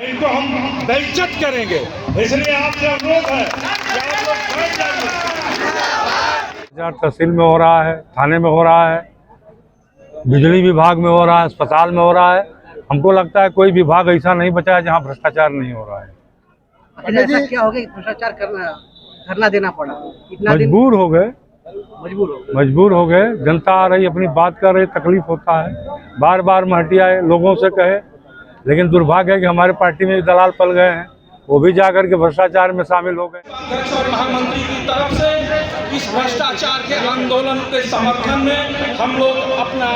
इनको हम बेइज्जत करेंगे, इसलिए आपसे अनुरोध है कि आप लोग बैठ जाइए। तहसील में हो रहा है, थाने में हो रहा है, बिजली विभाग में हो रहा है, अस्पताल में हो रहा है। हमको लगता है कोई विभाग ऐसा नहीं बचा है जहाँ भ्रष्टाचार नहीं हो रहा है। ऐसा क्या हो गया कि भ्रष्टाचार करना धरना देना पड़ा? इतना दिन मजबूर हो गए, मजबूर हो गए। जनता आ रही, अपनी बात कर रही, तकलीफ होता है। बार बार महटियाए, लोगों से कहे, लेकिन दुर्भाग्य है कि हमारे पार्टी में दलाल पल गए हैं, वो भी जाकर के भ्रष्टाचार में शामिल हो गए। अध्यक्ष और महामंत्री की तरफ से इस भ्रष्टाचार के आंदोलन के समर्थन में हम लोग अपना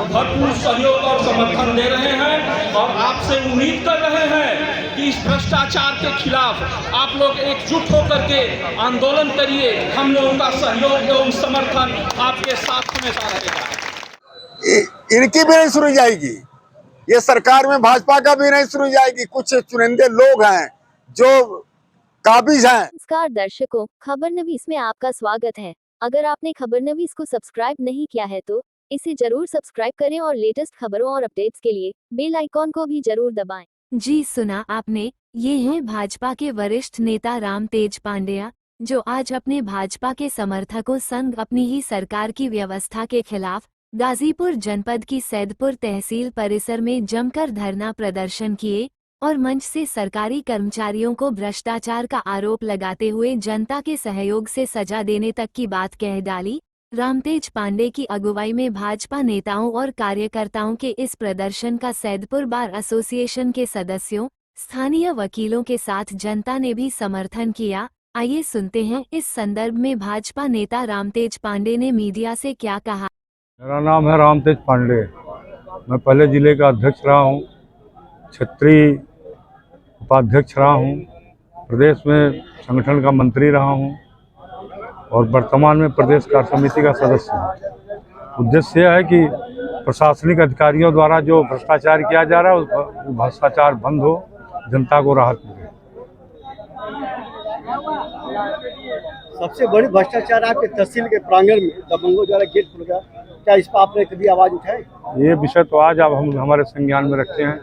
भरपूर सहयोग और समर्थन दे रहे हैं और आपसे उम्मीद कर रहे हैं कि इस भ्रष्टाचार के खिलाफ आप लोग एकजुट होकर के आंदोलन करिए। हम लोगों का सहयोग एवं समर्थन आपके साथ हमेशा रहेगा। इनकी भी नहीं सुनी जाएगी, ये सरकार में भाजपा का भी नहीं सुनी जाएगी। कुछ चुनिंदे लोग हैं जो काबिज हैं। नमस्कार दर्शकों, खबरनवीस में आपका स्वागत है। अगर आपने खबरनवीस को सब्सक्राइब नहीं किया है तो इसे जरूर सब्सक्राइब करें और लेटेस्ट खबरों और अपडेट्स के लिए बेल आइकॉन को भी जरूर दबाएं। जी सुना आपने, ये हैं भाजपा के वरिष्ठ नेता रामतेज पांड्या, जो आज अपने भाजपा के समर्थकों संग अपनी ही सरकार की व्यवस्था के खिलाफ गाजीपुर जनपद की सैदपुर तहसील परिसर में जमकर धरना प्रदर्शन किए और मंच से सरकारी कर्मचारियों को भ्रष्टाचार का आरोप लगाते हुए जनता के सहयोग से सजा देने तक की बात कह डाली। रामतेज पांडे की अगुवाई में भाजपा नेताओं और कार्यकर्ताओं के इस प्रदर्शन का सैदपुर बार एसोसिएशन के सदस्यों, स्थानीय वकीलों के साथ जनता ने भी समर्थन किया। आइए सुनते हैं इस संदर्भ में भाजपा नेता रामतेज पांडे ने मीडिया से क्या कहा। मेरा नाम है रामतेज पांडे। मैं पहले जिले का अध्यक्ष रहा हूँ, क्षेत्रीय उपाध्यक्ष रहा हूँ, प्रदेश में संगठन का मंत्री रहा हूँ और वर्तमान में प्रदेश कार्य समिति का सदस्य हूँ। उद्देश्य यह है कि प्रशासनिक अधिकारियों द्वारा जो भ्रष्टाचार किया जा रहा है वो भ्रष्टाचार बंद हो, जनता को राहत मिले। सबसे बड़ी भ्रष्टाचार आपके तहसील के प्रांगण में दबंगों द्वारा गेट खुल गया, क्या इस पर आपने कभी आवाज उठाई? ये विषय तो आज अब हम हमारे संज्ञान में रखते हैं,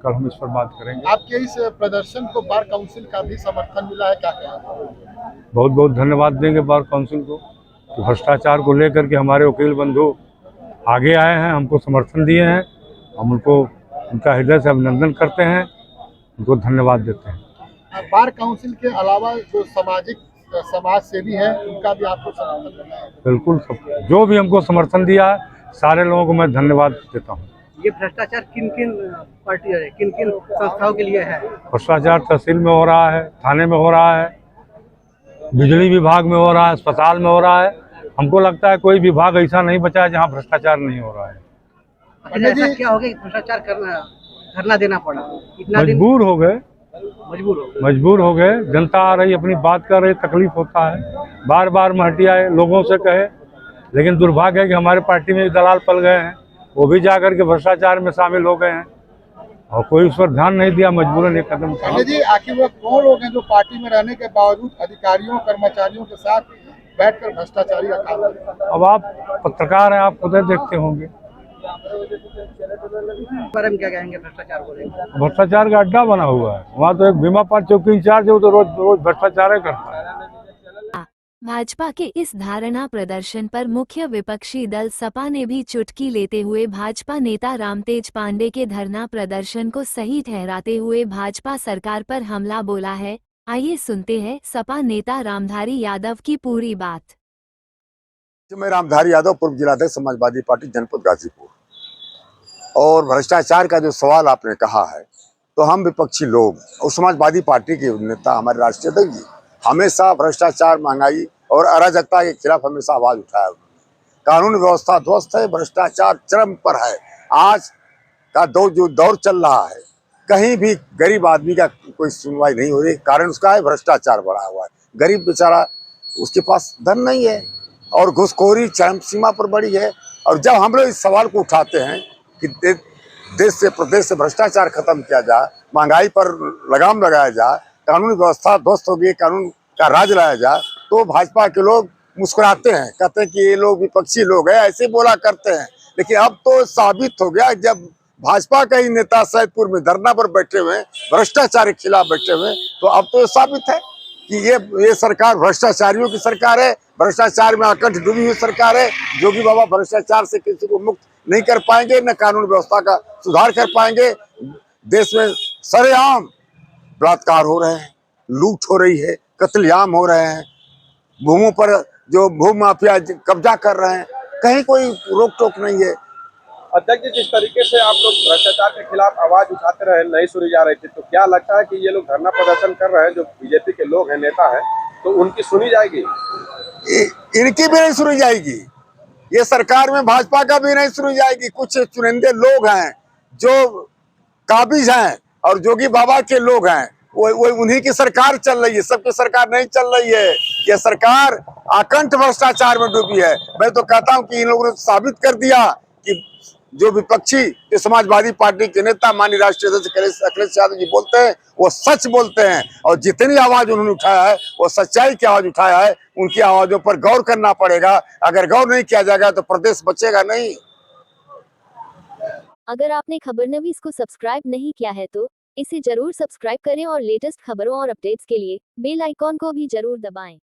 कल हम इस पर बात करेंगे। आपके इस प्रदर्शन को बार काउंसिल का भी समर्थन मिला है, क्या कहें? बहुत बहुत धन्यवाद देंगे बार काउंसिल को कि भ्रष्टाचार को लेकर के हमारे वकील बंधु आगे आए हैं, हमको समर्थन दिए हैं। हम उनको उनका हृदय से अभिनंदन करते हैं, उनको धन्यवाद देते हैं। बार काउंसिल के अलावा जो समाज सेवी है उनका भी आपको समर्थन मिला है? बिल्कुल, सब जो भी हमको समर्थन दिया है सारे लोगों को मैं धन्यवाद देता हूँ। ये भ्रष्टाचार किन किन पार्टी है, किन किन संस्थाओं के लिए है? भ्रष्टाचार तहसील में हो रहा है, थाने में हो रहा है, बिजली विभाग में हो रहा है, अस्पताल में हो रहा है। हमको लगता है कोई विभाग ऐसा नहीं बचा है जहाँ भ्रष्टाचार नहीं हो रहा है। ऐसा क्या हो गया कि भ्रष्टाचार करना धरना देना पड़ा? इतना दिन मजबूर हो गए, मजबूर हो गए। जनता आ रही, अपनी बात कर रही, तकलीफ होता है। बार बार महटियाए, लोगों से कहे, लेकिन दुर्भाग्य है कि हमारे पार्टी में दलाल पल गए हैं, वो भी जाकर के भ्रष्टाचार में शामिल हो गए हैं और कोई उस पर ध्यान नहीं दिया, मजबूरन एक कदम उठाया। जी, आखिर वो कौन लोग हैं जो पार्टी में रहने के बावजूद अधिकारियों कर्मचारियों के साथ बैठकर भ्रष्टाचारी का काम करते हैं? अब आप पत्रकार हैं, आप खुद देखते होंगे। बारे में क्या कहेंगे भ्रष्टाचार को लेकर? भ्रष्टाचार का अड्डा बना हुआ है वहाँ, तो एक बीमा पार चौकी इंचार्ज है, वो तो रोज भ्रष्टाचार करता है। भाजपा के इस धारणा प्रदर्शन पर मुख्य विपक्षी दल सपा ने भी चुटकी लेते हुए भाजपा नेता रामतेज पांडे के धरना प्रदर्शन को सही ठहराते हुए भाजपा सरकार पर हमला बोला है। आइए सुनते हैं सपा नेता रामधारी यादव की पूरी बात। मैं रामधारी यादव, पूर्व जिलाध्यक्ष समाजवादी पार्टी जनपद गाजीपुर। और भ्रष्टाचार का जो सवाल आपने कहा है, तो हम विपक्षी लोग और समाजवादी पार्टी के नेता हमारे राष्ट्रीय अध्यक्ष जी हमेशा भ्रष्टाचार, महंगाई और अराजकता के खिलाफ हमेशा आवाज उठाया। कानून व्यवस्था ध्वस्त है, भ्रष्टाचार चरम पर है। आज का जो दौर चल रहा है, कहीं भी गरीब आदमी का कोई सुनवाई नहीं हो रही। कारण उसका है भ्रष्टाचार बढ़ा हुआ है। गरीब बेचारा, उसके पास धन नहीं है और घुसखोरी चरम सीमा पर बढ़ी है। और जब हम लोग इस सवाल को उठाते हैं कि देश से प्रदेश से भ्रष्टाचार खत्म किया जाए, महंगाई पर लगाम लगाया जाए, कानून व्यवस्था ध्वस्त हो गई, कानून का राज लाया जाए, तो भाजपा के लोग मुस्कुराते हैं, कहते हैं कि ये लोग विपक्षी लोग हैं, ऐसे बोला करते हैं। लेकिन अब तो साबित हो गया, जब भाजपा का ही नेता सैदपुर में धरना पर बैठे हुए हैं, भ्रष्टाचार के खिलाफ बैठे हुए हैं, तो अब तो साबित है कि ये सरकार भ्रष्टाचारियों की सरकार है, भ्रष्टाचार में अकंठ डूबी हुई सरकार है। जोगी बाबा भ्रष्टाचार से किसी को मुक्त नहीं कर पाएंगे, न कानून व्यवस्था का सुधार कर पाएंगे। देश में सरेआम बलात्कार हो रहे हैं, लूट हो रही है, कत्लेआम हो रहे हैं, भूमों पर जो भू माफिया कब्जा कर रहे हैं, कहीं कोई रोक टोक नहीं है। अध्यक्ष जी, जिस तरीके से आप लोग भ्रष्टाचार के खिलाफ आवाज उठाते रहे, नहीं सुनी जा रही थी, तो क्या लगता है कि ये लोग धरना प्रदर्शन कर रहे हैं, जो बीजेपी के लोग हैं, नेता हैं, तो उनकी सुनी जाएगी? इनकी भी नहीं सुनी जाएगी, ये सरकार में भाजपा का भी नहीं सुनी जाएगी। कुछ चुनिंदे लोग हैं जो काबिज हैं और जोगी बाबा के लोग हैं, वो उन्हीं की सरकार चल रही है, सबकी सरकार नहीं चल रही है। ये सरकार आकंठ भ्रष्टाचार में डूबी है। मैं तो कहता हूं कि इन लोगों ने साबित कर दिया कि जो विपक्षी जो समाजवादी पार्टी के नेता माननीय राष्ट्रीय अध्यक्ष अखिलेश यादव जी बोलते हैं, वो सच बोलते हैं, और जितनी आवाज उन्होंने उठाया है वो सच्चाई की आवाज उठाया है। उनकी आवाजों पर गौर करना पड़ेगा, अगर गौर नहीं किया जाएगा तो प्रदेश बचेगा नहीं। अगर आपने खबरनवीस को सब्सक्राइब नहीं किया है तो इसे जरूर सब्सक्राइब करें और लेटेस्ट खबरों और अपडेट्स के लिए बेल आइकॉन को भी जरूर दबाएं।